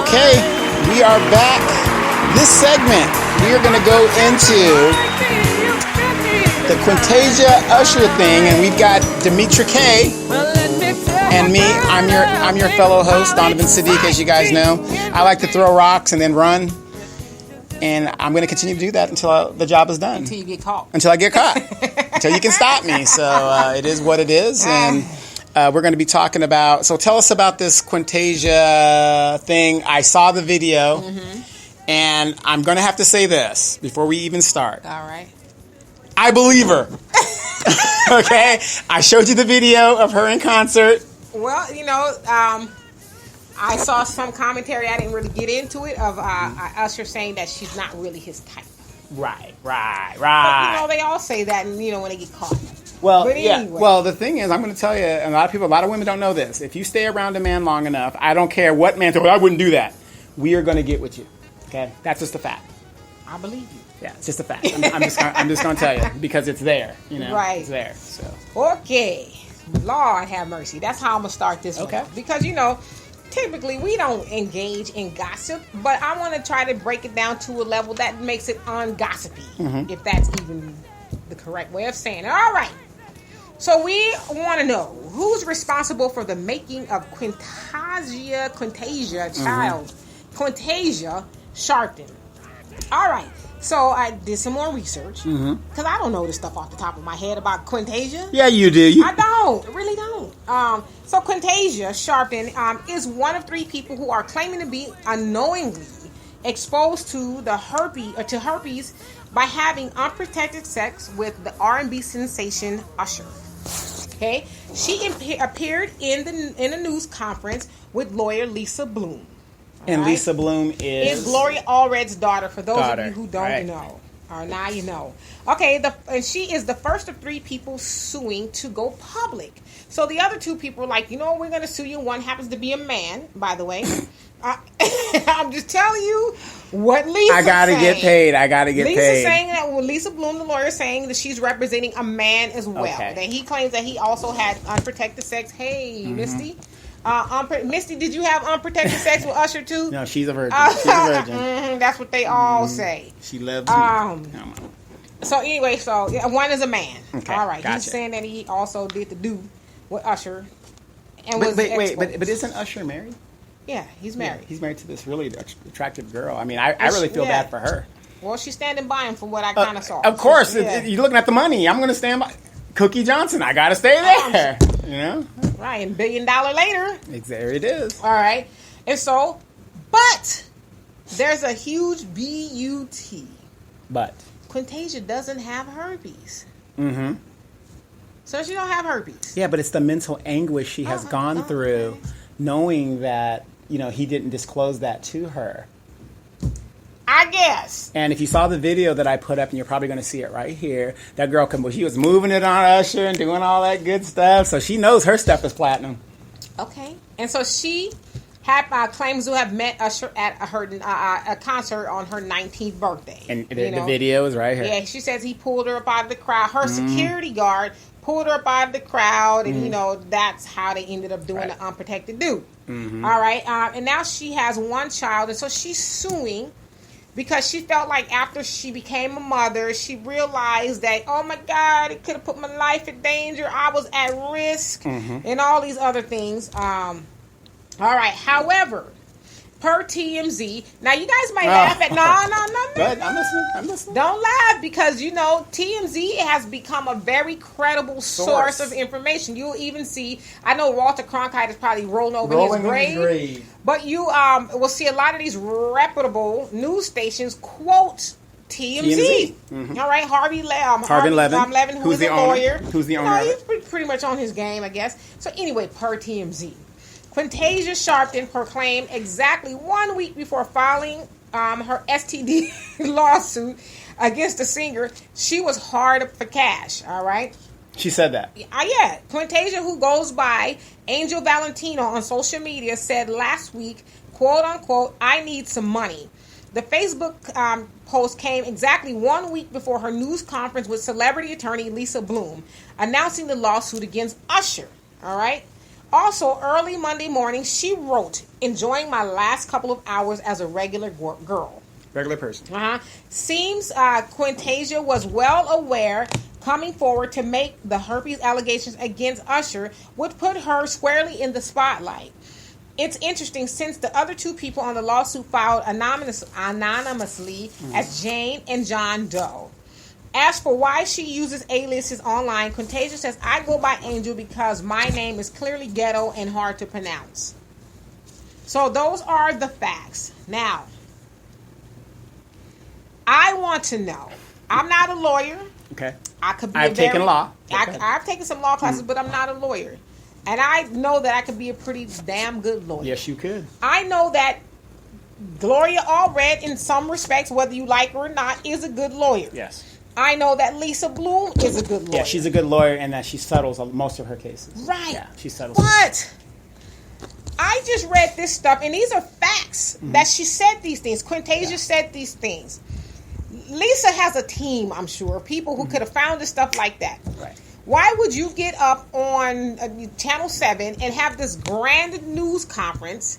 Okay, we are back. This segment, we are going to go into the Quintasia Usher thing, and we've got Demetra K. And me, I'm your fellow host, Donovan Sadiq, as you guys know. I like to throw rocks and then run. And I'm going to continue to do that until the job is done. Until you get caught. Until I get caught. Until you can stop me. So it is what it is. And we're going to be talking about... So tell us about this Quintasia thing. I saw the video. Mm-hmm. And I'm going to have to say this before we even start. All right. I believe her. Okay? I showed you the video of her in concert. Well, I saw some commentary, I didn't really get into it, of Usher saying that she's not really his type. Right. But, they all say that, and, when they get caught. Well, but yeah. Anyway. Well, the thing is, I'm going to tell you, and a lot of women don't know this. If you stay around a man long enough, I don't care what man says, I wouldn't do that. We are going to get with you. Okay? That's just a fact. I believe you. Yeah, it's just a fact. I'm just going to tell you because it's there. Right. It's there. So. Okay. Lord have mercy. That's how I'm going to start this one. Because, typically we don't engage in gossip, but I want to try to break it down to a level that makes it ungossipy, if that's even the correct way of saying it. All right. So we want to know who's responsible for the making of Quintasia Sharpton. All right. So I did some more research because I don't know this stuff off the top of my head about Quintasia. Yeah, you do. I don't. Really don't. So Quintasia Sharpton is one of 3 people who are claiming to be unknowingly exposed to herpes by having unprotected sex with the R&B sensation Usher. Okay, she appeared in a news conference with lawyer Lisa Bloom. And right? Lisa Bloom is Gloria Allred's daughter, for those of you who don't know. Or now you know. Okay, and she is the first of 3 people suing to go public. So the other 2 people were like, we're going to sue you. One happens to be a man, by the way. I'm just telling you what Lisa I got to get paid. Lisa's saying that, Lisa Bloom, the lawyer, is saying that she's representing a man as well. Okay. That he claims that he also had unprotected sex. Hey, Misty. Misty, did you have unprotected sex with Usher too? No, she's a virgin. She's a virgin. That's what they all say. She loves me. So anyway, one is a man. Okay, all right. Gotcha. He's saying that he also did the do with Usher. And but isn't Usher married? Yeah, he's married. Yeah, he's married to this really attractive girl. I mean, I really feel bad for her. Well, she's standing by him from what I kind of saw. Of course, you're looking at the money. I'm going to stand by Cookie Johnson. I got to stay there. Right, and $1 billion later. There it is. All right. And so, but there's a huge but. But. Quintasia doesn't have herpes. Mm-hmm. So she don't have herpes. Yeah, but it's the mental anguish she has gone through knowing that, he didn't disclose that to her. I guess. And if you saw the video that I put up, and you're probably going to see it right here, that girl, she was moving it on Usher and doing all that good stuff. So she knows her stuff is platinum. Okay. And so she claims to have met Usher at a concert on her 19th birthday. And the video is right here. Yeah, she says he pulled her up out of the crowd. Her security guard pulled her up out of the crowd, and, that's how they ended up doing the unprotected do. Mm-hmm. All right. And now she has 1 child, and so she's suing because she felt like after she became a mother, she realized that, oh, my God, it could have put my life in danger. I was at risk and all these other things. All right. However, per TMZ, now you guys might laugh at... No. Go ahead. I'm listening. Don't laugh because, TMZ has become a very credible source of information. You'll even see... I know Walter Cronkite is probably rolling over his grave. But you will see a lot of these reputable news stations quote TMZ. Mm-hmm. All right, Harvey Levin, who's the lawyer. Who's the owner? He's pretty much on his game, I guess. So anyway, per TMZ, Quintasia Sharpton proclaimed exactly 1 week before filing her STD lawsuit against the singer, she was hard for cash. All right. She said that. Yeah. Quintasia, who goes by Angel Valentino on social media, said last week, quote unquote, I need some money. The Facebook post came exactly 1 week before her news conference with celebrity attorney Lisa Bloom announcing the lawsuit against Usher. All right. Also, early Monday morning, she wrote, "Enjoying my last couple of hours as a regular girl." Regular person. Seems Quintasia was well aware coming forward to make the herpes allegations against Usher would put her squarely in the spotlight. It's interesting since the other two people on the lawsuit filed anonymously as Jane and John Doe. As for why she uses aliases online, Quintasia says, "I go by Angel because my name is clearly ghetto and hard to pronounce." So those are the facts. Now, I want to know. I'm not a lawyer. Okay. I could be I've taken law. I've taken some law classes, but I'm not a lawyer. And I know that I could be a pretty damn good lawyer. Yes, you could. I know that Gloria Allred, in some respects, whether you like her or not, is a good lawyer. Yes. I know that Lisa Bloom is a good lawyer. Yeah, she's a good lawyer and that she settles most of her cases. Right. Yeah, she settles. But I just read this stuff, and these are facts that she said these things. Quintasia said these things. Lisa has a team, I'm sure, people who could have found this stuff like that. Right. Why would you get up on Channel 7 and have this grand news conference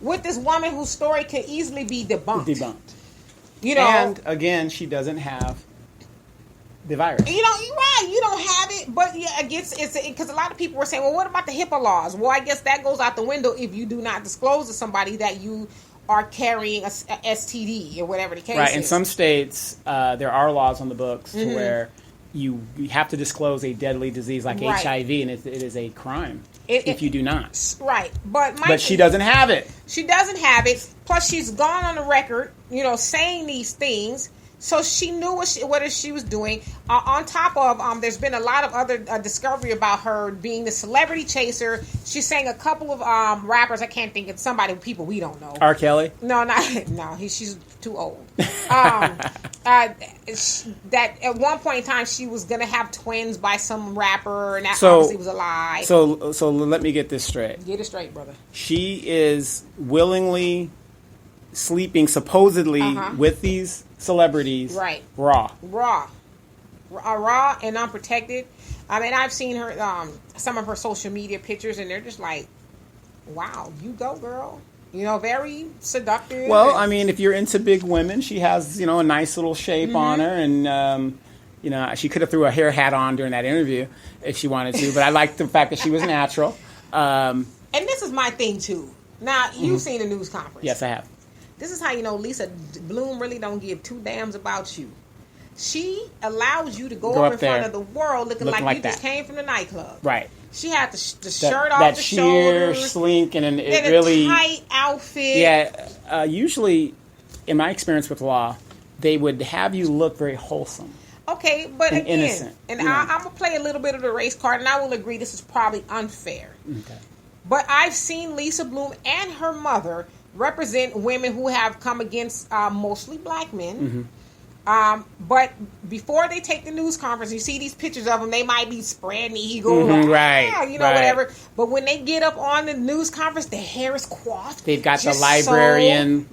with this woman whose story could easily be debunked? You know, and again, she doesn't have the virus. You know, you're right. You don't have it, but yeah, it's because a lot of people were saying, "Well, what about the HIPAA laws?" Well, I guess that goes out the window if you do not disclose to somebody that you are carrying a STD or whatever the case is. Right. In some states, there are laws on the books to where you have to disclose a deadly disease like HIV, and it is a crime if you do not. Right. But she doesn't have it. She doesn't have it. Plus, she's gone on the record, saying these things. So she knew what she was doing. On top of, there's been a lot of other discovery about her being the celebrity chaser. She sang a couple of rappers. I can't think of people we don't know. R. Kelly? No, she's too old. That at one point in time she was gonna have twins by some rapper, and that obviously was a lie. So let me get this straight. Get it straight, brother. She is willingly sleeping supposedly with these celebrities, right? Raw and unprotected. I mean, I've seen her some of her social media pictures, and they're just like, "Wow, you go, girl." Very seductive. Well, I mean, if you're into big women, she has a nice little shape on her, and she could have threw a hair hat on during that interview if she wanted to. But I like the fact that she was natural. And this is my thing too. Now you've seen the news conference. Yes, I have. This is how you know Lisa Bloom really don't give two damns about you. She allows you to go up in front of the world looking like you just came from the nightclub. Right. She had the shirt off the sheer, shoulders. slink, and it a really tight outfit. Yeah. Usually, in my experience with law, they would have you look very wholesome. Okay, but and again, innocent, and I'm going to play a little bit of the race card, and I will agree this is probably unfair. Okay. But I've seen Lisa Bloom and her mother represent women who have come against mostly black men. But before they take the news conference, you see these pictures of them, they might be spreading ego, whatever. But when they get up on the news conference, their hair is coiffed. They've got the librarian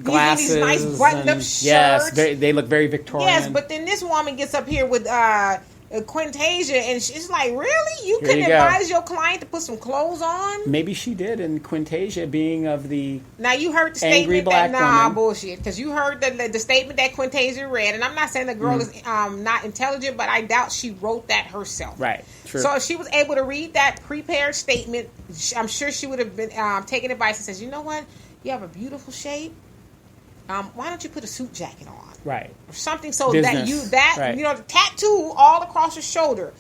glasses. These nice buttoned-up shirts. Yes, they look very Victorian. Yes, but then this woman gets up here with Quintasia, and she's like, really? You couldn't advise your client to put some clothes on? Maybe she did, and Quintasia being of the now you heard the angry statement black woman. Bullshit, because you heard the statement that Quintasia read, and I'm not saying the girl is not intelligent, but I doubt she wrote that herself. Right, true. So if she was able to read that prepared statement, I'm sure she would have been taking advice and says, you know what, you have a beautiful shape. Why don't you put a suit jacket on? Right. Or something so Business. the tattoo all across your shoulder.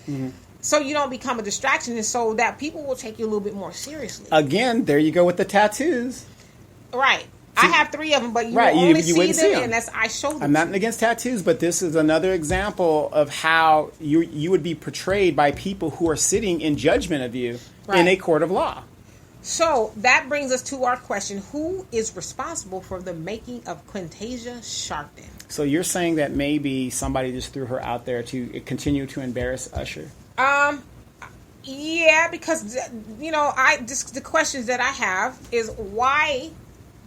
So you don't become a distraction, and so that people will take you a little bit more seriously. Again, there you go with the tattoos. Right. I have 3 of them, but you only see them unless I show them. I'm not against tattoos, but this is another example of how you would be portrayed by people who are sitting in judgment of you in a court of law. So that brings us to our question: who is responsible for the making of Quintasia Sharpton? So you're saying that maybe somebody just threw her out there to continue to embarrass Usher? Yeah, because the questions that I have is why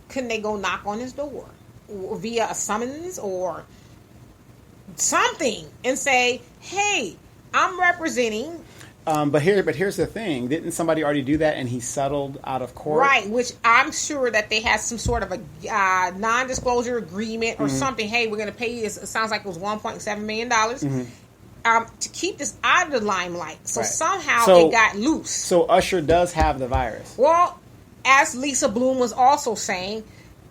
couldn't they go knock on his door via a summons or something and say, "Hey, I'm representing But here's the thing: didn't somebody already do that and he settled out of court? Right, which I'm sure that they had some sort of a non-disclosure agreement or something. Hey, we're going to pay you. It sounds like it was $1.7 million to keep this out of the limelight. So somehow it got loose. So Usher does have the virus. Well, as Lisa Bloom was also saying,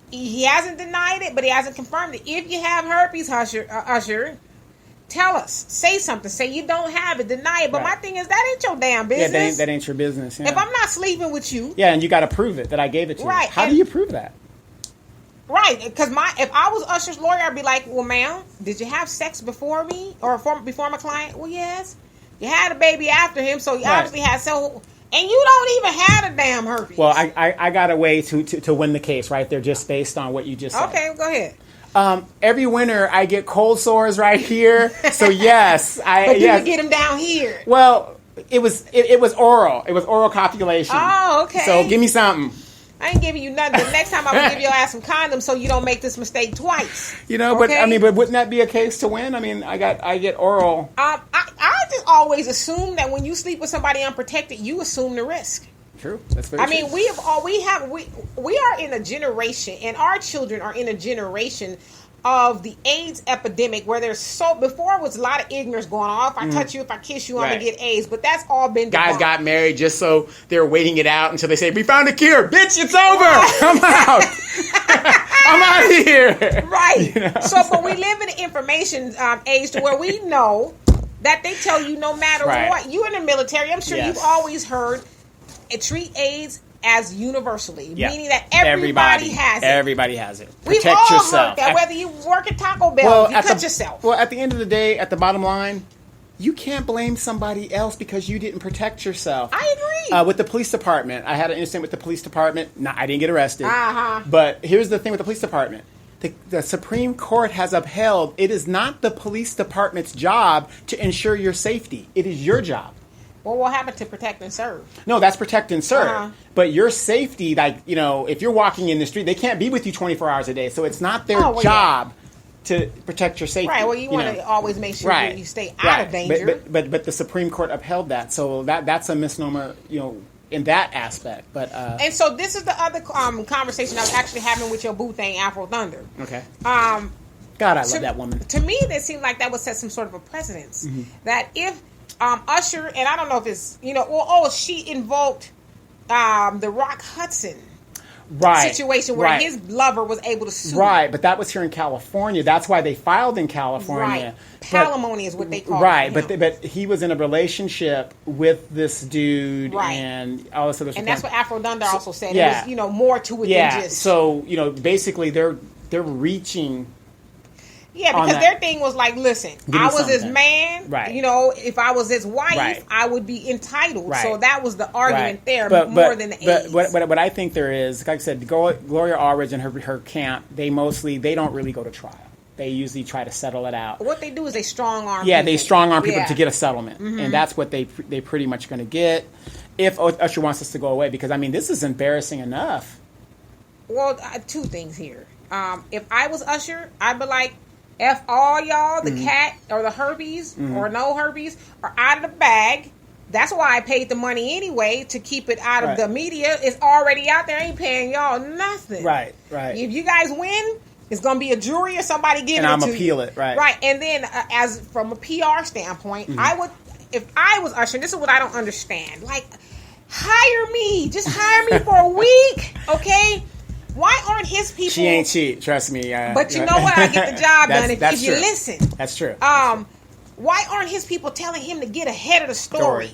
he hasn't denied it, but he hasn't confirmed it. If you have herpes, Usher, tell us. Say something. Say you don't have it. Deny it. But my thing is, that ain't your damn business. Yeah, that ain't your business. Yeah. If I'm not sleeping with you. Yeah, and you got to prove it that I gave it to you. Right. How do you prove that? Right. Because if I was Usher's lawyer, I'd be like, well, ma'am, did you have sex before me? Or before my client? Well, yes. You had a baby after him, so you obviously had so... And you don't even have a damn herpes. Well, I got a way to win the case right there just based on what you just said. Okay, go ahead. Every winter I get cold sores right here. So yes, But you get them down here. Well, it was oral. It was oral copulation. Oh, okay. So give me something. I ain't giving you nothing. The next time I'm gonna give your ass some condoms so you don't make this mistake twice. Okay? But wouldn't that be a case to win? I mean, I get oral. I just always assume that when you sleep with somebody unprotected, you assume the risk. True. That's very true. I mean, we are in a generation, and our children are in a generation of the AIDS epidemic where before it was a lot of ignorance going on. If I touch you, if I kiss you, I'm going to get AIDS. But that's all been Guys debunked. got married just so they're waiting it out until they say, we found a cure. Bitch, it's over. I'm out. I'm out of here. Right. But we live in an information age to where we know that they tell you no matter what. You in the military, I'm sure you've always heard, treat AIDS as universally, meaning that everybody has it. Everybody has it. We've Protect all yourself. heard that. Whether you work at Taco Bell, you cut yourself. Well, at the end of the day, at the bottom line, you can't blame somebody else because you didn't protect yourself. I agree. With the police department, I had an incident with the police department. No, I didn't get arrested. Uh-huh. But here's the thing with the police department. The Supreme Court has upheld it is not the police department's job to ensure your safety. It is your job. Well, what happened to protect and serve? No, that's protect and serve. Uh-huh. But your safety, if you're walking in the street, they can't be with you 24 hours a day. So it's not their job to protect your safety. Right. Well, you want to always make sure you stay out of danger. But the Supreme Court upheld that. So that's a misnomer, in that aspect. But and so this is the other conversation I was actually having with your boo thing, Afro Thunder. Okay. God, I love that woman. To me, it seemed like that would set some sort of a precedence. Mm-hmm. That if Usher, and I don't know if it's, she invoked the Rock Hudson situation where his lover was able to sue. Right, but that was here in California. That's why they filed in California. Right. Palimony is what they call it. Right, but he was in a relationship with this dude and all this other stuff. And that's what Afro Thunder also said. Yeah. It was, more to it than just... So, basically they're reaching... Yeah, because their thing was like, listen, I was his man. Right. If I was his wife, I would be entitled. Right. So that was the argument there more than the AIDS. But what I think there is, like I said, Gloria Allred and her camp, they don't really go to trial. They usually try to settle it out. What they do is they strong arm people. Yeah, they strong arm people to get a settlement. Mm-hmm. And that's what they pretty much going to get if Usher wants this to go away. Because, this is embarrassing enough. Well, two things here. If I was Usher, I'd be like, F all y'all, the cat or the herpes or no herpes are out of the bag. That's why I paid the money anyway to keep it out of the media. It's already out there. I ain't paying y'all nothing. Right. If you guys win, it's going to be a jury or somebody giving it to you. And I'm appeal it, right. Right. And then as from a PR standpoint, I would, if I was Usher, this is what I don't understand. Like, hire me. Just hire me for a week, okay? Why aren't his people... She ain't cheap, trust me. But you know what? I get the job done if you listen. That's true. Why aren't his people telling him to get ahead of the story?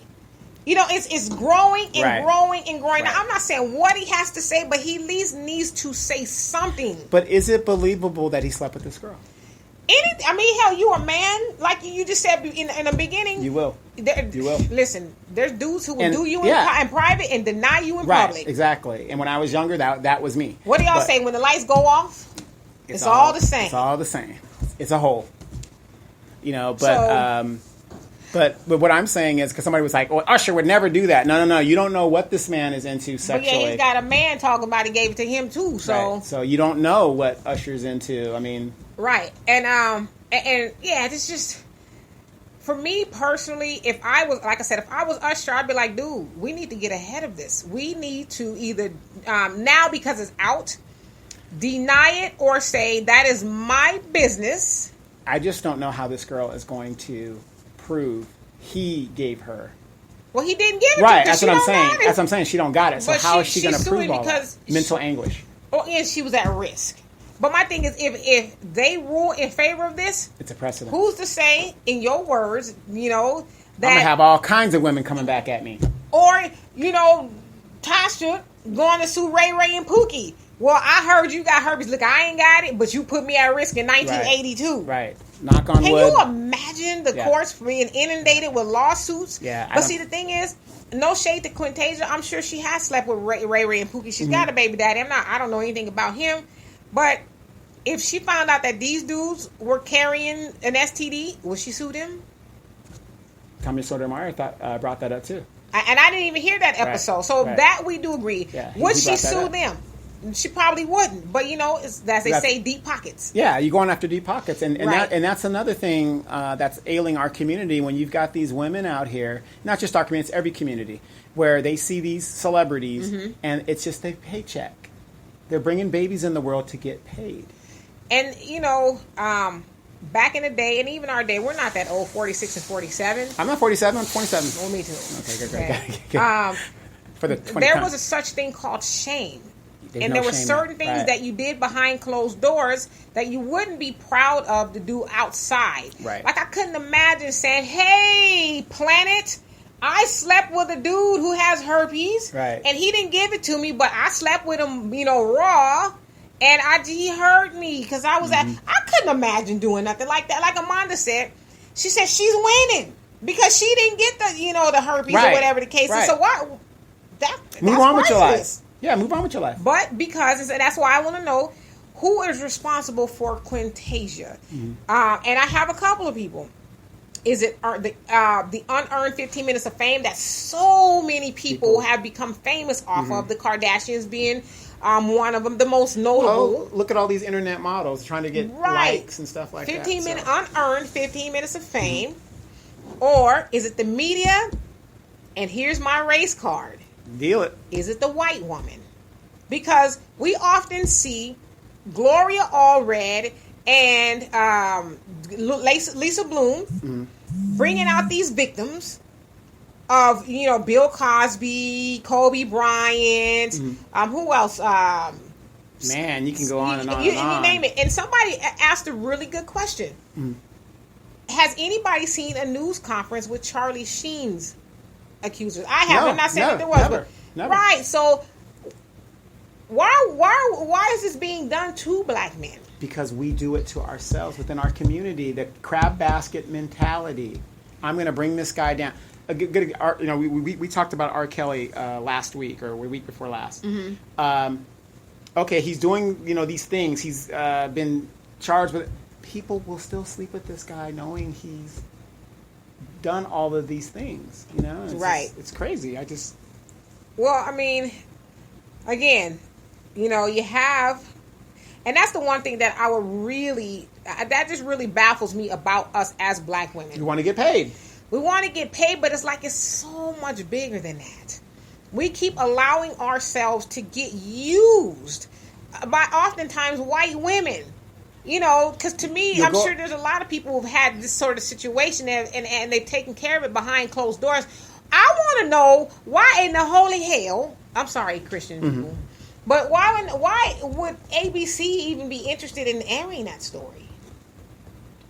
It's growing and growing and growing. Now, I'm not saying what he has to say, but he at least needs to say something. But is it believable that he slept with this girl? Hell, you a man, like you just said in the beginning. You will. You will. Listen, there's dudes who will do you in private and deny you in public. Exactly. And when I was younger, that was me. What do y'all say when the lights go off? It's all the same. It's all the same. It's a whole. But what I'm saying is, because somebody was like, "Oh, Usher would never do that." No. You don't know what this man is into sexually. But he's got a man talking about he gave it to him too. So, so you don't know what Usher's into. Right, and it's just for me personally, if I was, like I said, if I was Usher, I'd be like, dude, we need to get ahead of this. We need to either, now because it's out, deny it or say, that is my business. I just don't know how this girl is going to prove he gave her. Well, he didn't give it right, to her. That's what I'm saying. That's what I'm saying. She don't got it. So but how is she going to prove all that? Mental anguish. Oh, and she was at risk. But my thing is, if they rule in favor of this, it's a precedent. Who's to say, in your words, you know, that I'm gonna have all kinds of women coming back at me, or you know, Tasha going to sue Ray Ray and Pookie. Well, I heard you got herpes. Look, I ain't got it, but you put me at risk in 1982. Right. Knock on wood. Can you imagine the courts being inundated with lawsuits? Yeah. But see, the thing is, no shade to Quintasia. I'm sure she has slept with Ray Ray and Pookie. She's got a baby daddy. I don't know anything about him. But if she found out that these dudes were carrying an STD, would she sue them? Tommy Sotomayor brought that up too. And I didn't even hear that episode. Right. So that we do agree. Yeah, would she sue them? She probably wouldn't. But, you know, as they say, deep pockets. Yeah, you're going after deep pockets. And right. that's another thing that's ailing our community when you've got these women out here, not just our community, it's every community, where they see these celebrities and it's just a paycheck. They're bringing babies in the world to get paid. And, you know, back in the day, and even our day, we're not that old, 46 and 47. I'm not 47, I'm 27. Well, me too. Okay, good. For the 20 there was a such thing called shame. And there were certain things that you did behind closed doors that you wouldn't be proud of to do outside. Right. Like I couldn't imagine saying, hey, Planet, I slept with a dude who has herpes. Right. And he didn't give it to me, but I slept with him, you know, raw. And he hurt me because I was I couldn't imagine doing nothing like that. Like Amanda said, she said she's winning because she didn't get the, you know, the herpes or whatever the case is. So why? Move on with your life. Yeah, move on with your life. But because that's why I want to know who is responsible for Quintasia. And I have a couple of people. Is it the unearned 15 minutes of fame that so many people have become famous off of? The Kardashians being one of them, the most notable. Well, look at all these internet models trying to get likes and stuff like 15 that. Unearned 15 minutes of fame. Or is it the media? And here's my race card. Deal it. Is it the white woman? Because we often see Gloria Allred and Lisa Bloom bringing out these victims of, you know, Bill Cosby, Kobe Bryant, who else? Man, you can go on and on and on. You name it. And somebody asked a really good question. Has anybody seen a news conference with Charlie Sheen's accusers? I haven't. I'm not saying that there was. Never. Right. So why is this being done to black men? Because we do it to ourselves within our community. The crab basket mentality. I'm going to bring this guy down. We talked about R. Kelly last week or the week before last. Okay, he's doing these things. He's been charged with. People will still sleep with this guy knowing he's done all of these things. It's crazy. Well, I mean, again, you have, and that's the one thing that that just really baffles me about us as black women. You want to get paid. We want to get paid, but it's like it's so much bigger than that. We keep allowing ourselves to get used by oftentimes white women. Because to me, I'm sure there's a lot of people who've had this sort of situation and they've taken care of it behind closed doors. I want to know why in the holy hell, I'm sorry, Christian people, but why would ABC even be interested in airing that story?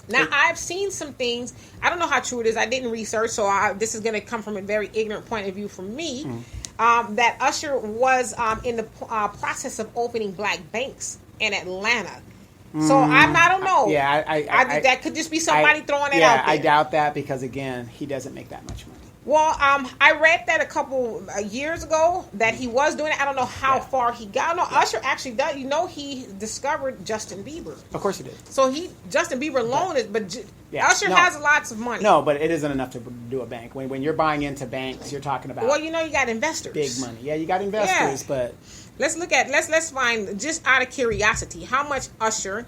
Now, I've seen some things. I don't know how true it is. I didn't research, so this is going to come from a very ignorant point of view from me, that Usher was in the process of opening black banks in Atlanta. So I don't know. Yeah, that could just be somebody throwing it out there. I doubt that because, again, he doesn't make that much money. Well, I read that a couple years ago that he was doing it. I don't know how far he got. No, Usher actually does. He discovered Justin Bieber. Of course he did. So Justin Bieber loaned it, but Usher has lots of money. No, but it isn't enough to do a bank. When you're buying into banks, you're talking about. Well, you got investors. Big money. Yeah, you got investors, but. Let's find, just out of curiosity, how much Usher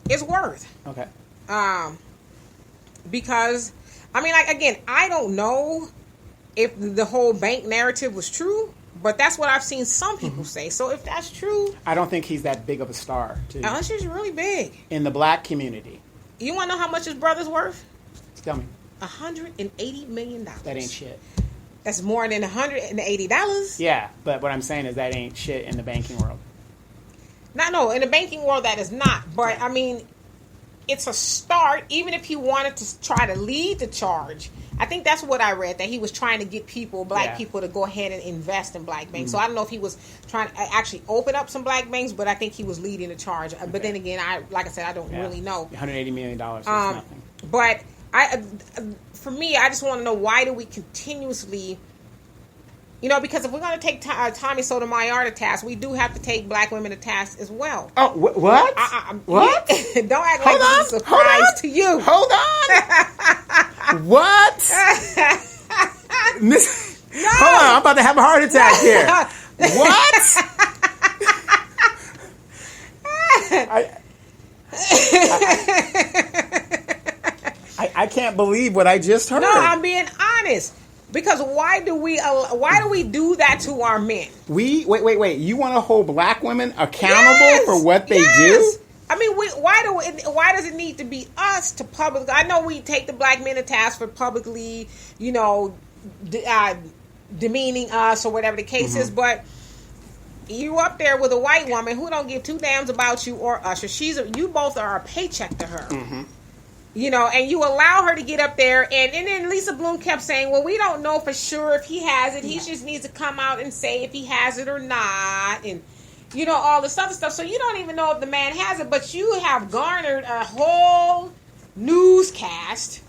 is worth. Okay. Because I mean, like, again, I don't know if the whole bank narrative was true, but that's what I've seen some people say. So if that's true, I don't think he's that big of a star. Usher's really big In the black community. You want to know how much his brother's worth? Tell me. $180 million. That ain't shit. That's more than $180. Yeah, but what I'm saying is that ain't shit in the banking world. No, in the banking world that is not. But, I mean, it's a start. Even if he wanted to try to lead the charge, I think that's what I read, that he was trying to get black people to go ahead and invest in black banks. So I don't know if he was trying to actually open up some black banks, but I think he was leading the charge. Okay. But then again, like I said, I don't really know. $180 million is nothing. But for me, I just want to know, why do we continuously... because if we're going to take Tommy Sotomayor to task, we do have to take black women to task as well. Oh, what? What? Don't act like it's a surprise to you. Hold on. What? No. Hold on, I'm about to have a heart attack here. What? I can't believe what I just heard. No, I'm being honest. Because why do we do that to our men? Wait. You want to hold black women accountable for what they do? I mean, why does it need to be us to public? I know we take the black men to task for publicly, demeaning us or whatever the case is, but you up there with a white woman who don't give two damns about you or Usher. You both are a paycheck to her. And you allow her to get up there, and then Lisa Bloom kept saying, well, we don't know for sure if he has it. He just needs to come out and say if he has it or not, and, all this other stuff. So you don't even know if the man has it, but you have garnered a whole newscast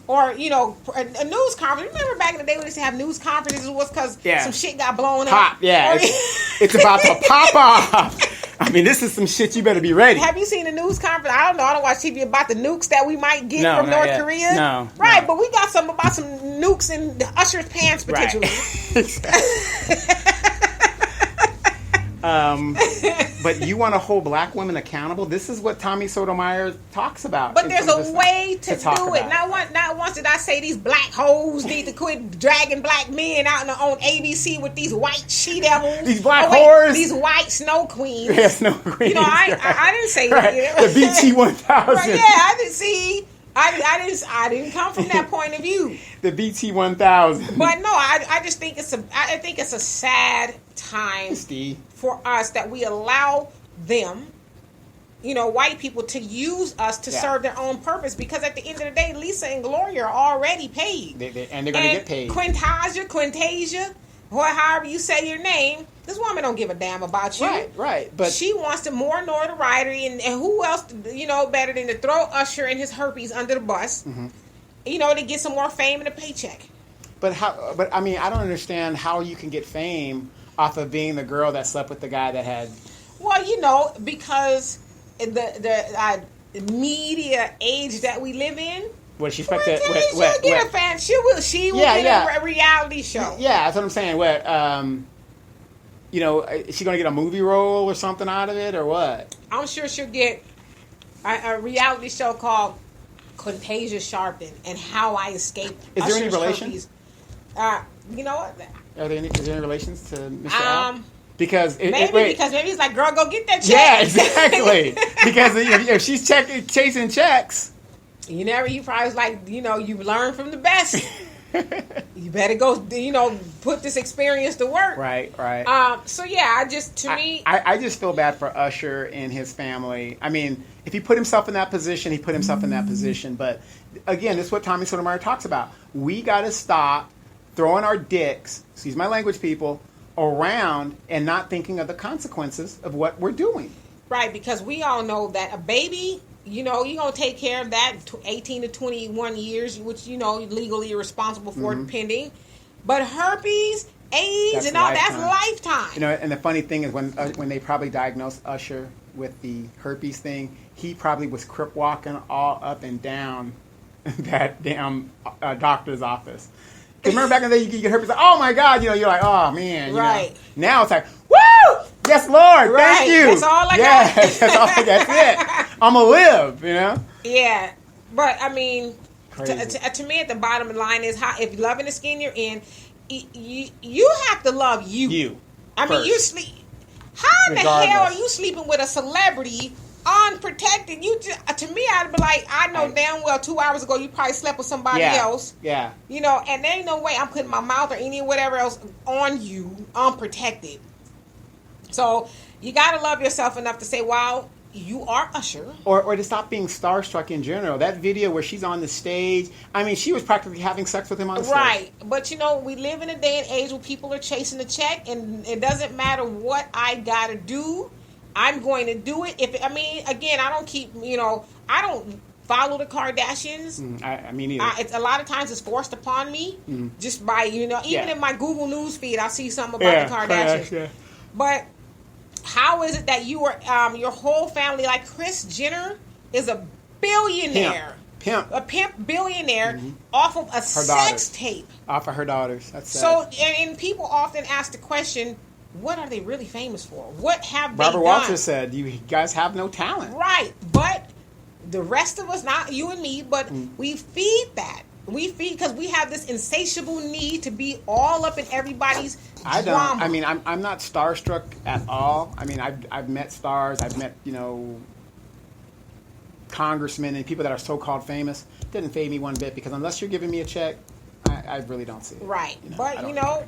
or, a news conference. Remember back in the day when they used to have news conferences? It was because some shit got blown up. Yeah, it's about to pop off. I mean, this is some shit. You better be ready. Have you seen the news conference? I don't know. I don't watch TV about the nukes that we might get from North Korea. No. Right, but we got some about some nukes in Usher's pants potentially. But you want to hold black women accountable? This is what Tommy Sotomayor talks about. But there's a way to do it. Not once did I say these black hoes need to quit dragging black men out on ABC with these white she-devils. These black whores. These white snow queens. Yeah, snow queens. I didn't say that. The BT 1000. Right, yeah, I didn't see. I didn't come from that point of view. The BT 1000. But no, I just think it's a sad time for us that we allow them, white people, to use us to serve their own purpose. Because at the end of the day, Lisa and Gloria are already paid, and they're going to get paid. Quintasia, or however you say your name. This woman don't give a damn about you. Right. But she wants more notoriety, and who else, better than to throw Usher and his herpes under the bus, to get some more fame and a paycheck. But I mean, I don't understand how you can get fame off of being the girl that slept with the guy that had. Well, because the media age that we live in. What she expect that? She'll get a fan. She will get a reality show. Yeah, that's what I'm saying. Is she going to get a movie role or something out of it, or what? I'm sure she'll get a reality show called Quintasia Sharpton and How I Escaped. Is there any relations? You know what? Is there any relations to Mr. Al? Because maybe he's like, girl, go get that check. Yeah, exactly. Because if she's chasing checks, you probably was like, you learn from the best. You better go, put this experience to work. Right. So yeah, I just feel bad for Usher and his family. I mean, if he put himself in that position, he put himself in that position. But again, this is what Tommy Sotomayor talks about. We got to stop throwing our dicks, excuse my language, people, around and not thinking of the consequences of what we're doing. Right, because we all know that a baby, you're going to take care of that 18 to 21 years, which, legally you're responsible for, depending. But herpes, AIDS, that's lifetime. And the funny thing is when they probably diagnosed Usher with the herpes thing, he probably was crip walking all up and down that damn doctor's office. Because remember back in the day, you get herpes, like, oh my God, you're like, oh man. Right. Now it's like, woo! Yes, Lord, thank you. That's all I got. That's it. I'm going to live, Yeah. But, I mean, To me, at the bottom line is how if loving the skin you're in, you have to love you. I mean, you sleep. How in the hell are you sleeping with a celebrity unprotected? You just, to me, I'd be like, I know damn well 2 hours ago you probably slept with somebody else. Yeah. You know, and there ain't no way I'm putting my mouth or any whatever else on you unprotected. So you got to love yourself enough to say, wow, you are Usher. Or to stop being starstruck in general. That video where she's on the stage, I mean, she was practically having sex with him on the stage. Right. But, you know, we live in a day and age where people are chasing the check, and it doesn't matter what I got to do. I'm going to do it. Again, I don't keep, I don't follow the Kardashians. I mean, either. A lot of times it's forced upon me just by, even in my Google News feed, I see something about the Kardashians. Yeah. But how is it that you are, your whole family, like Kris Jenner is a billionaire. A pimp billionaire off of a sex tape. Off of her daughters. That's sad. So, and people often ask the question, what are they really famous for? What have they done? Barbara Walters said, you guys have no talent. Right. But the rest of us, not you and me, but we feed that. We feed because we have this insatiable need to be all up in everybody's drama. I mean, I'm not starstruck at all. I mean, I've met stars. I've met, congressmen and people that are so-called famous. Didn't fade me one bit because unless you're giving me a check, I really don't see it. Right. But,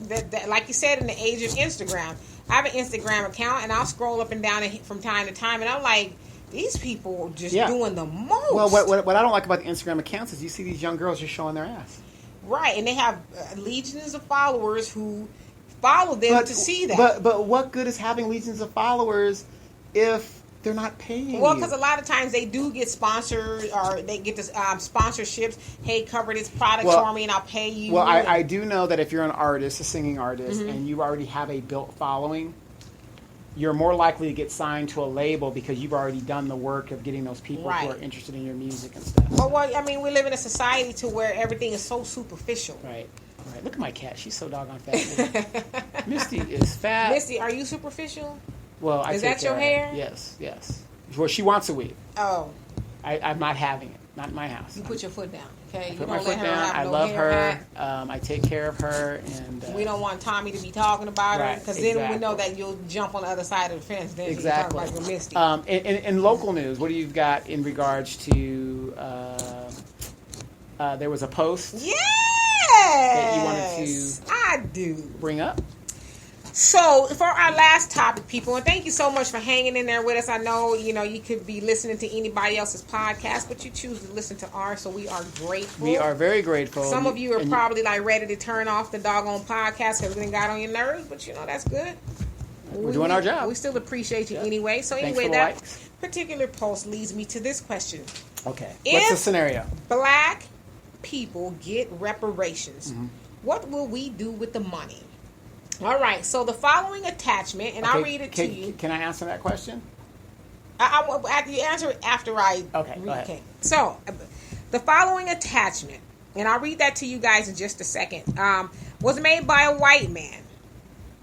that, like you said, in the age of Instagram, I have an Instagram account, and I'll scroll up and down from time to time, and I'm like, these people are just doing the most. Well, what I don't like about the Instagram accounts is you see these young girls just showing their ass. Right, and they have legions of followers who follow them to see that. But what good is having legions of followers if they're not paying Well, because a lot of times they do get sponsored or they get this sponsorships. Hey, cover this product for me and I'll pay you. Well, I do know that if you're an artist, a singing artist, and you already have a built following, you're more likely to get signed to a label because you've already done the work of getting those people who are interested in your music and stuff. But we live in a society to where everything is so superficial. Right. Look at my cat. She's so doggone fat. Misty is fat. Misty, are you superficial? Well, is that your hair? Yes. Well, she wants a weave. Oh. I'm not having it. Not in my house. You put your foot down, okay? I put my foot down. I love her. I take care of her, and we don't want Tommy to be talking about her because then we know that you'll jump on the other side of the fence. Then exactly. You talk like Misty. In local news, what do you got in regards to? There was a post. Yes. That you wanted to bring up. So, for our last topic, people, and thank you so much for hanging in there with us. I know, you could be listening to anybody else's podcast, but you choose to listen to ours, so we are grateful. We are very grateful. Some of you are probably ready to turn off the doggone podcast because it got on your nerves, but that's good. We're doing our job. We still appreciate you anyway. So anyway, that particular post leads me to this question. Okay. What's the scenario? Black people get reparations. What will we do with the money? All right, so the following attachment, and I'll read it to you. Can I answer that question? You answer it after I read go ahead. So, the following attachment, and I'll read that to you guys in just a second, was made by a white man.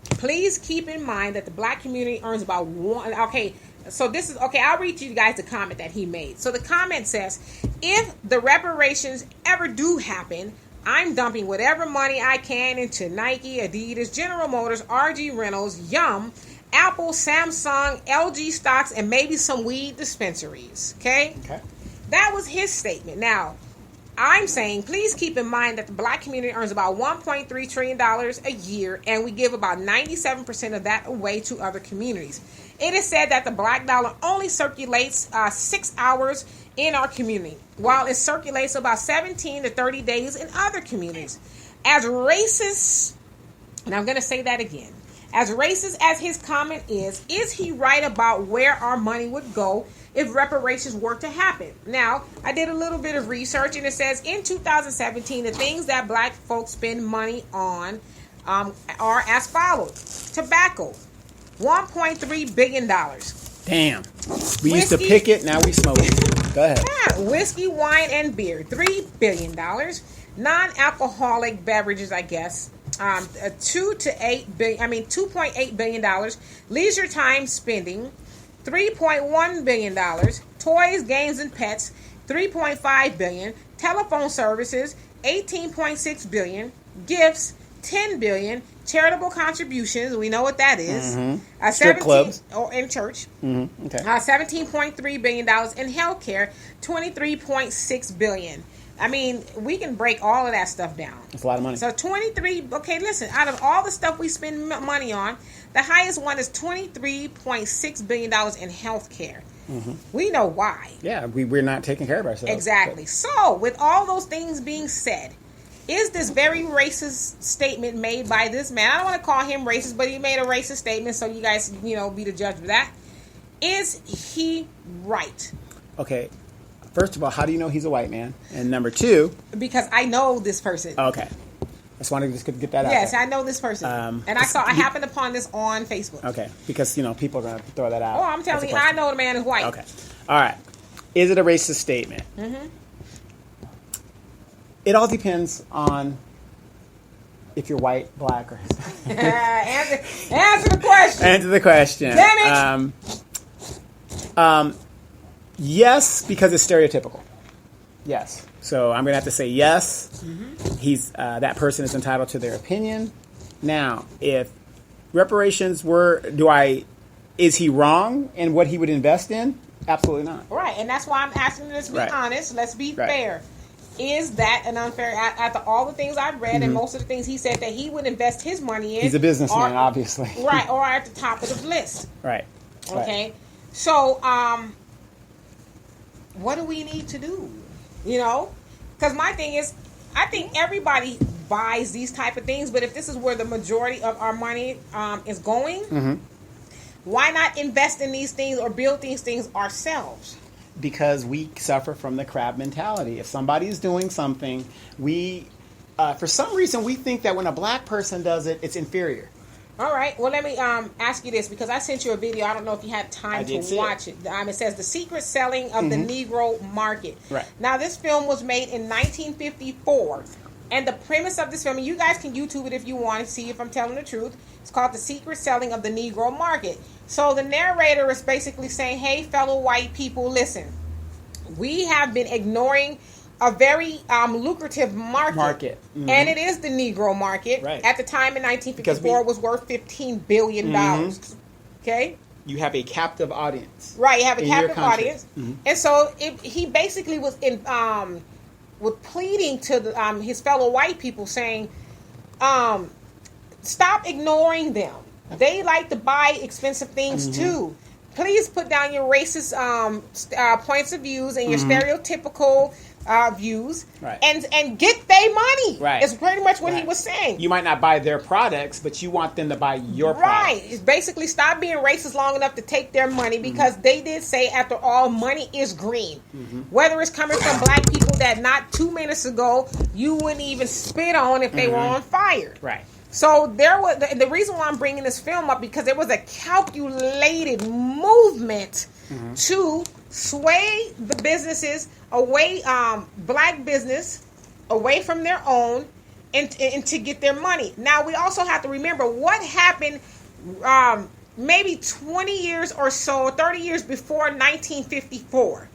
Please keep in mind that the black community earns about one... Okay, so this is... Okay, I'll read to you guys the comment that he made. So the comment says, if the reparations ever do happen... I'm dumping whatever money I can into Nike, Adidas, General Motors, RG Reynolds, Yum, Apple, Samsung, LG stocks, and maybe some weed dispensaries. Okay? That was his statement. Now, I'm saying, please keep in mind that the black community earns about $1.3 trillion a year, and we give about 97% of that away to other communities. It is said that the black dollar only circulates 6 hours in our community, while it circulates about 17 to 30 days in other communities. As racist, and I'm going to say that again, as racist as his comment is he right about where our money would go if reparations were to happen? Now, I did a little bit of research, and it says in 2017, the things that black folks spend money on are as follows. Tobacco, $1.3 billion. Damn. We used to pick it, now we smoke it. Go ahead. Whiskey, wine, and beer, $3 billion. Non-alcoholic beverages, I guess, $2.8 billion. Leisure time spending, $3.1 billion. Toys, games, and pets, $3.5 billion. telephone services, $18.6 billion, gifts, $10 billion, charitable contributions, we know what that is. Strip clubs. Or in church. Okay. $17.3 billion in healthcare, $23.6 billion. I mean, we can break all of that stuff down. That's a lot of money. So okay, listen, out of all the stuff we spend money on, the highest one is $23.6 billion in healthcare. We know why. Yeah, we're not taking care of ourselves. Exactly. So, with all those things being said, is this very racist statement made by this man? I don't want to call him racist, but he made a racist statement, so you guys, be the judge of that. Is he right? Okay. First of all, how do you know he's a white man? And number two... Because I know this person. Okay. I just wanted to just get that out Yes, there. I know this person. And I happened upon this on Facebook. Okay. Because, people are going to throw that out. Oh, I'm telling you, I know the man is white. Okay. All right. Is it a racist statement? It all depends on if you're white, black, or... answer the question. Answer the question. Damn it. Yes, because it's stereotypical. Yes. So I'm going to have to say yes. He's that person is entitled to their opinion. Now, if reparations is he wrong in what he would invest in? Absolutely not. Right, and that's why I'm asking you to be honest. Let's be fair. Is that an unfair? After all the things I've read and most of the things he said that he would invest his money in, he's a businessman, obviously. Right, or at the top of the list. Right. Okay. So, what do we need to do? Because my thing is, I think everybody buys these type of things, but if this is where the majority of our money is going, why not invest in these things or build these things ourselves? Because we suffer from the crab mentality. If somebody is doing something, for some reason, we think that when a black person does it, it's inferior. All right. Well, let me ask you this, because I sent you a video. I don't know if you had time to watch it. It says The Secret Selling of the Negro Market. Right. Now, this film was made in 1954. And the premise of this film, and you guys can YouTube it if you want to see if I'm telling the truth. It's called The Secret Selling of the Negro Market. So the narrator is basically saying, hey, fellow white people, listen. We have been ignoring a very lucrative market. And it is the Negro market. Right. At the time in 1954, it was worth $15 billion. Okay? You have a captive audience. Right, you have a captive audience. And so he basically was pleading to his fellow white people saying, stop ignoring them. They like to buy expensive things too. Please put down your racist points of views and your stereotypical views, and get their money. Right. It's pretty much what he was saying. You might not buy their products, but you want them to buy your products. Right. It's basically stop being racist long enough to take their money, because they did say, after all, money is green. Whether it's coming from black people that not 2 minutes ago you wouldn't even spit on if they were on fire. Right. So there was the reason why I'm bringing this film up, because there was a calculated movement to sway the businesses away, black business away from their own, and to get their money. Now we also have to remember what happened maybe 20 years or so, 30 years before 1954.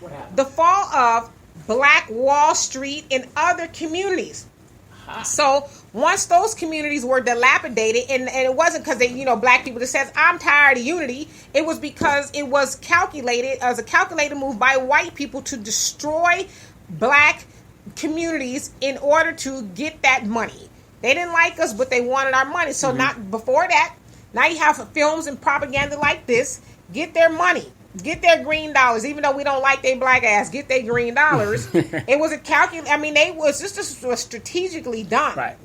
What happened? The fall of Black Wall Street and other communities. So once those communities were dilapidated, and it wasn't because they, black people that says, I'm tired of unity. It was because it was calculated as a calculated move by white people to destroy black communities in order to get that money. They didn't like us, but they wanted our money. So not before that, now you have films and propaganda like this, get their money. Get their green dollars, even though we don't like their black ass. Get their green dollars. It was a this was strategically done. Right.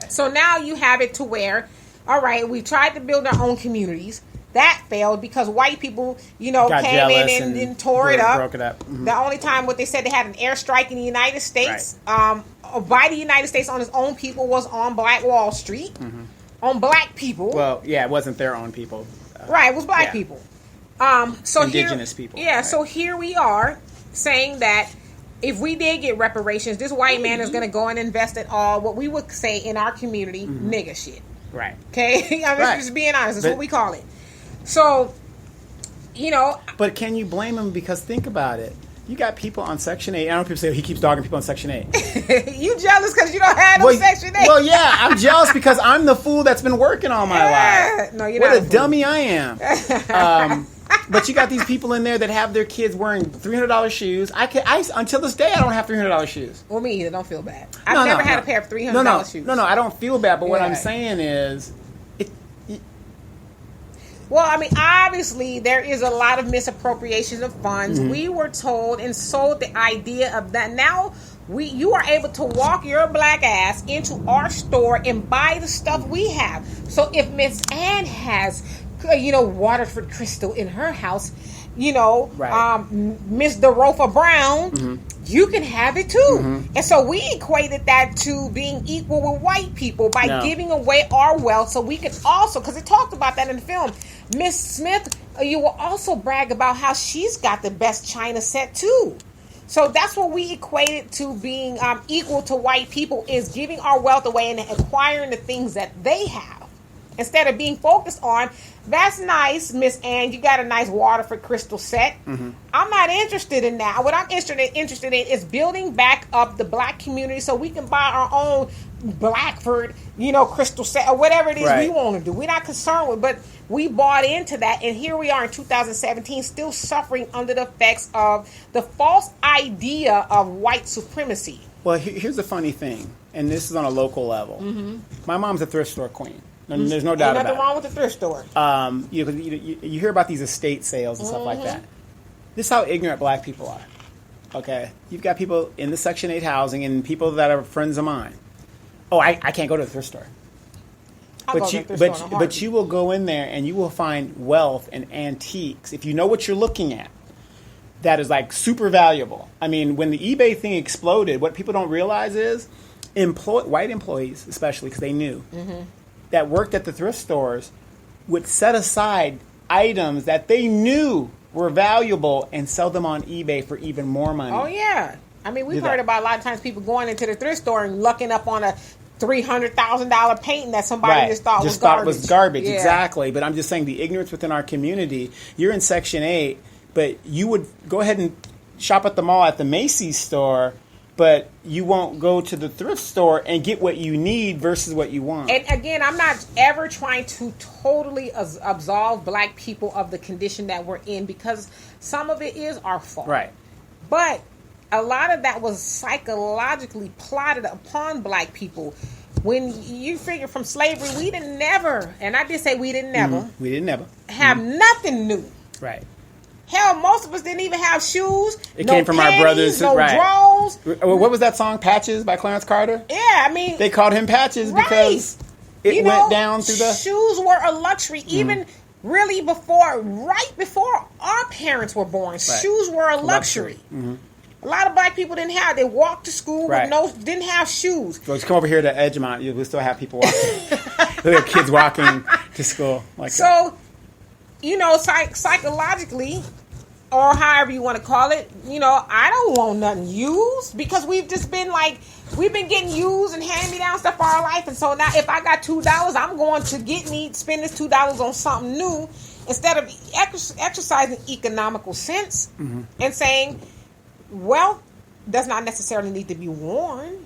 So now you have it to where, all right, we tried to build our own communities. That failed because white people, came in and tore it up. Broke it up. The only time what they said they had an airstrike in the United States, by the United States on its own people, was on Black Wall Street, on black people. Well, yeah, it wasn't their own people. Right, it was black people. So indigenous people. Yeah, right. So here we are saying that if we did get reparations, this white man is going to go and invest it all, what we would say in our community, nigga shit. Right. Okay? I'm just being honest. That's what we call it. So, But can you blame him? Because think about it. You got people on Section 8. I don't know if people say he keeps dogging people on Section 8. You jealous because you don't have no Section 8? Well, yeah, I'm jealous because I'm the fool that's been working all my life. No, you're what not a dummy I am. But you got these people in there that have their kids wearing $300 shoes. I until this day, I don't have $300 shoes. Well, me either. Don't feel bad. I've never had a pair of $300 shoes. No, I don't feel bad. But what I'm saying is, well, I mean, obviously, there is a lot of misappropriation of funds. Mm-hmm. We were told and sold the idea of that. Now, you are able to walk your black ass into our store and buy the stuff we have. So if Miss Ann has, Waterford Crystal in her house, Miss Dorofa Brown, you can have it too. Mm-hmm. And so we equated that to being equal with white people by giving away our wealth so we can also, because it talked about that in the film, Miss Smith, you will also brag about how she's got the best china set too. So that's what we equated to being equal to white people, is giving our wealth away and acquiring the things that they have. Instead of being focused on, that's nice, Miss Ann, you got a nice Waterford Crystal set. Mm-hmm. I'm not interested in that. What I'm interested in is building back up the black community so we can buy our own Blackford, crystal set or whatever it is we want to do. We're not concerned with, but we bought into that, and here we are in 2017 still suffering under the effects of the false idea of white supremacy. Well, here's the funny thing, and this is on a local level. Mm-hmm. My mom's a thrift store queen. There's no doubt about it. Nothing wrong with the thrift store. You hear about these estate sales and stuff like that. This is how ignorant black people are. Okay? You've got people in the Section 8 housing and people that are friends of mine. Oh, I can't go to the thrift store. But you will go in there and you will find wealth and antiques, if you know what you're looking at, that is like super valuable. I mean, when the eBay thing exploded, what people don't realize is white employees, especially because they knew, that worked at the thrift stores would set aside items that they knew were valuable and sell them on eBay for even more money. Oh, yeah. I mean, we've heard about a lot of times people going into the thrift store and lucking up on a $300,000 painting that somebody just thought was garbage. Yeah. Exactly. But I'm just saying the ignorance within our community. You're in Section 8, but you would go ahead and shop at the mall at the Macy's store, but you won't go to the thrift store and get what you need versus what you want. And again, I'm not ever trying to totally absolve black people of the condition that we're in, because some of it is our fault. Right. But a lot of that was psychologically plotted upon black people. When you figure from slavery, we didn't never, and I did say we didn't never. We didn't never. Have nothing new. Right. Hell, most of us didn't even have shoes. It came from panties, our brothers. No drawers. What was that song, Patches, by Clarence Carter? Yeah, I mean, they called him Patches because it went down through the... Shoes were a luxury, even really right before our parents were born. Right. Shoes were a luxury. Mm-hmm. A lot of black people didn't have. They walked to school with didn't have shoes. So come over here to Edgemont. We still have people walking. There are kids walking to school like that. So, psychologically, or however you want to call it, I don't want nothing used, because we've been getting used and hand-me-down stuff for our life. And so now if I got $2, I'm going to spend this $2 on something new, instead of exercising economical sense and saying, wealth does not necessarily need to be worn.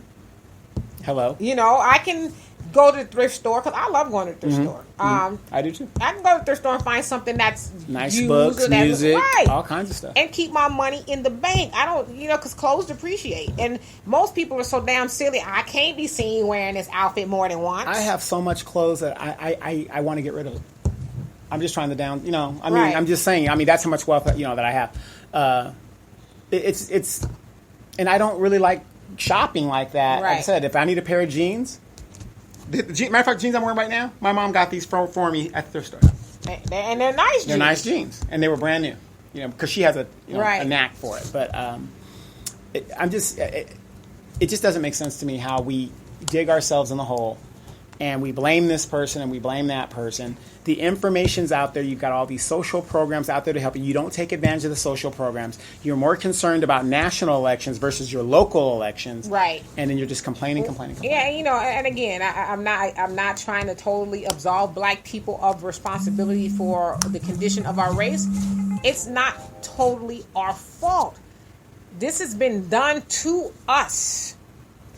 Hello. I can go to the thrift store, because I love going to the thrift store. I do too. I can go to the thrift store and find something that's nice, used, books, music, all kinds of stuff, and keep my money in the bank. I don't, because clothes depreciate, and most people are so damn silly. I can't be seen wearing this outfit more than once. I have so much clothes that I want to get rid of it. I'm just trying to I'm just saying. I mean, that's how much wealth that I have. It's and I don't really like shopping like that. Like I said, if I need a pair of jeans, matter of fact, jeans I'm wearing right now, my mom got these for me at the thrift store. And they're nice jeans. They're nice jeans, and they were brand new. Because she has a knack for it. But it just doesn't make sense to me how we dig ourselves in the hole, and we blame this person and we blame that person. The information's out there. You've got all these social programs out there to help you. You don't take advantage of the social programs. You're more concerned about national elections versus your local elections. Right. And then you're just complaining. Yeah, and again, I'm not trying to totally absolve black people of responsibility for the condition of our race. It's not totally our fault. This has been done to us.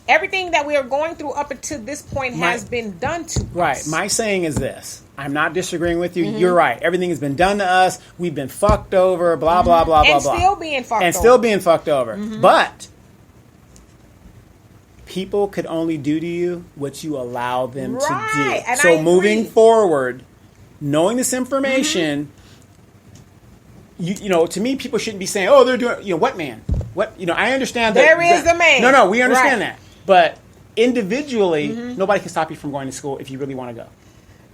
Everything that we are going through up until this point has been done to us. Right. My saying is this. I'm not disagreeing with you. You're right. Everything has been done to us. We've been fucked over, blah, blah, blah, blah, blah. And still being fucked over. And still being fucked over. But people could only do to you what you allow them to do. And so I moving agree. forward, knowing this information, you know, to me, people shouldn't be saying, "Oh, they're doing," you know, what man? What, you know? I understand that There is a man. No, we understand that, but individually, nobody can stop you from going to school if you really want to go.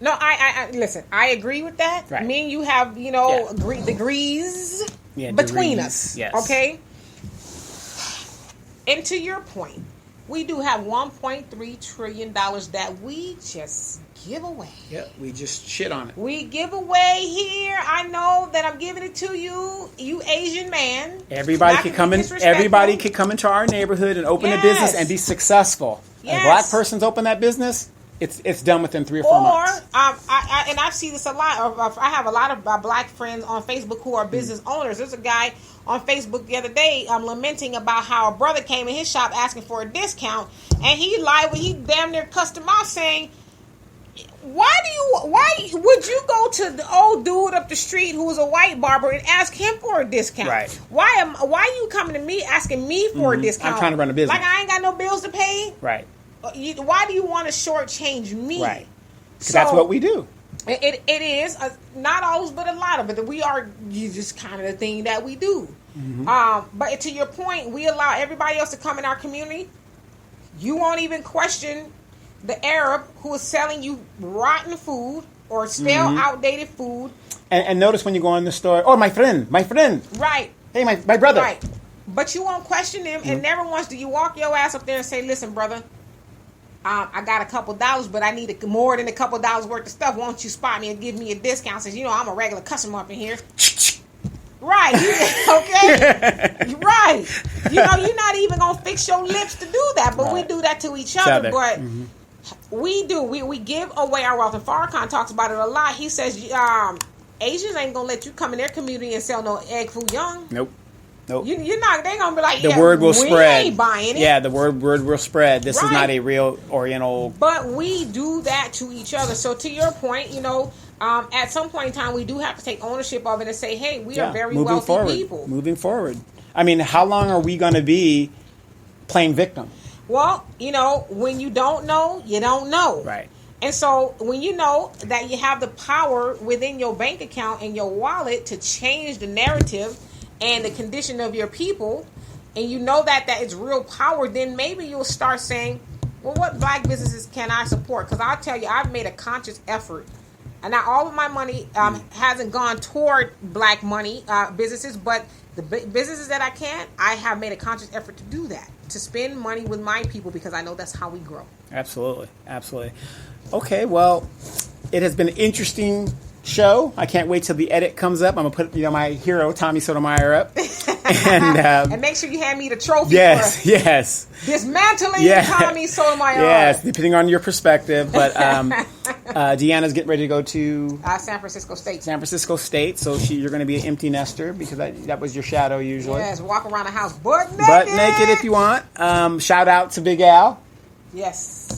No, I listen. I agree with that. Right. Me and you have, you know, degrees between us. Yes. Okay. And to your point, we do have $1.3 trillion that we just give away. Yep, we just shit on it. We give away here. I know that I'm giving it to you, you Asian man. Everybody Not could to come be in. disrespectful. Everybody could come into our neighborhood and open a business and be successful. Yes. A black person's open that business, it's done within 3 or 4 months. And I see this a lot. I have a lot of black friends on Facebook who are business owners. There's a guy on Facebook the other day lamenting about how a brother came in his shop asking for a discount, and he damn near cussed him out, saying, why would you go to the old dude up the street who was a white barber and ask him for a discount? Right. Why are you coming to me asking me for a discount? I'm trying to run a business. Like I ain't got no bills to pay? Right. Why do you want to shortchange me? Right. So that's what we do. It is not always, but a lot of it. We are just kind of the thing that we do. But to your point, we allow everybody else to come in our community. You won't even question the Arab who is selling you rotten food or stale, outdated food. And notice when you go in the store, oh, my friend. Right. Hey, my brother. Right. But you won't question them, and never once do you walk your ass up there and say, listen, brother, I got a couple dollars, but I need more than a couple dollars worth of stuff. Won't you spot me and give me a discount? Since, you know, I'm a regular customer up in here. Right. Okay? Right. You know, you're not even going to fix your lips to do that, but we do that to each other. But we do. We give away our wealth. And Farrakhan talks about it a lot. He says, Asians ain't going to let you come in their community and sell no egg foo young. Nope. You're not. They're gonna be like, the word will spread. Ain't buying it. Yeah, the word will spread. This is not a real Oriental. But we do that to each other. So to your point, you know, at some point in time, we do have to take ownership of it and say, hey, we are very wealthy people. Moving forward. I mean, how long are we going to be playing victim? Well, you know, when you don't know, you don't know. Right. And so when you know that you have the power within your bank account and your wallet to change the narrative and the condition of your people, and you know that is real power, then maybe you'll start saying, well, what black businesses can I support? Because I'll tell you, I've made a conscious effort. And now all of my money hasn't gone toward black money businesses, but the businesses that I have made a conscious effort to do that, to spend money with my people, because I know that's how we grow. Absolutely. Okay, well, it has been an interesting show. I can't wait till the edit comes up. I'm gonna put my hero Tommy Sotomayor up, and make sure you hand me the trophy. Yes. Dismantling Tommy Sotomayor. Yes, depending on your perspective. But Deanna's getting ready to go to San Francisco State. So you're going to be an empty nester because that was your shadow usually. Yes, walk around the house butt naked if you want. Shout out to Big Al. Yes.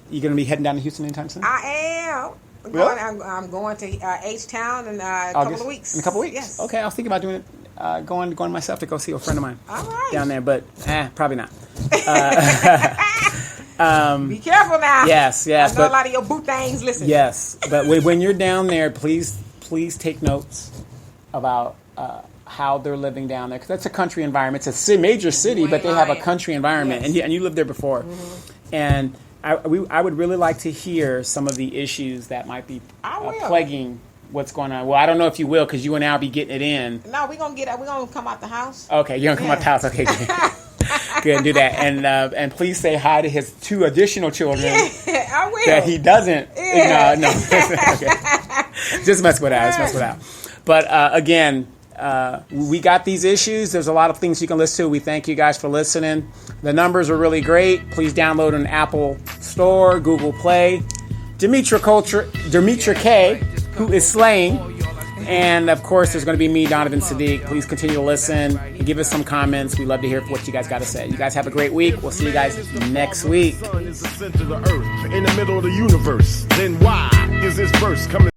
You going to be heading down to Houston anytime soon? I am. I'm going to H-Town in a couple of weeks. In a couple of weeks? Yes. Okay, I was thinking about doing it, going myself to go see a friend of mine. All right. Down there, but probably not. Be careful now. Yes. I know a lot of your boot things listen. Yes, but when you're down there, please take notes about how they're living down there, because that's a country environment. It's a major city, but they have a country environment, and you lived there before. And I would really like to hear some of the issues that might be plaguing what's going on. Well, I don't know if you will, because you and I'll be getting it in. No, we're gonna come out the house. Okay, you're gonna come out the house. Okay, good. Go ahead and do that, and please say hi to his 2 additional children. Yeah, I will. That he doesn't. Yeah. No. Okay. Just mess with out. But again, we got these issues. There's a lot of things you can listen to. We thank you guys for listening. The numbers are really great. Please download an Apple Store, Google Play. Demetra K, who is slaying. And of course, there's going to be me, Donovan Sadiq. Please continue to listen and give us some comments. We love to hear what you guys got to say. You guys have a great week. We'll see you guys next week. The sun is the center of the earth, in the middle of the universe. Then why is this verse coming?